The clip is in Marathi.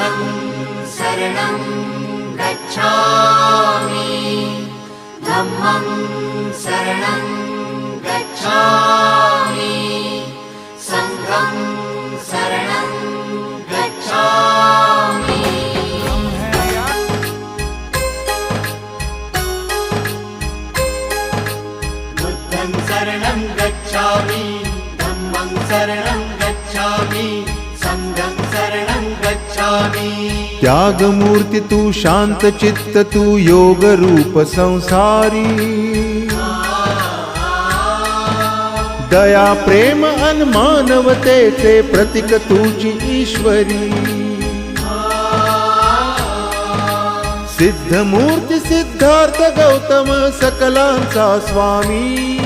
बुद्धं शरणं गच्छामि धम्मं शरणं गच्छामि संघं शरणं गच्छामि बुद्धं शरणं गच्छामि धम्मं शरणं गच्छामि संघं शरणं गच्छामि त्याग मूर्ती तू शांत चित्त तू योग रूप संसारी दया प्रेम अन मानवतेचे प्रतीक तुझी ईश्वरी सिद्ध मूर्ती सिद्धार्थ गौतम सकलांचा स्वामी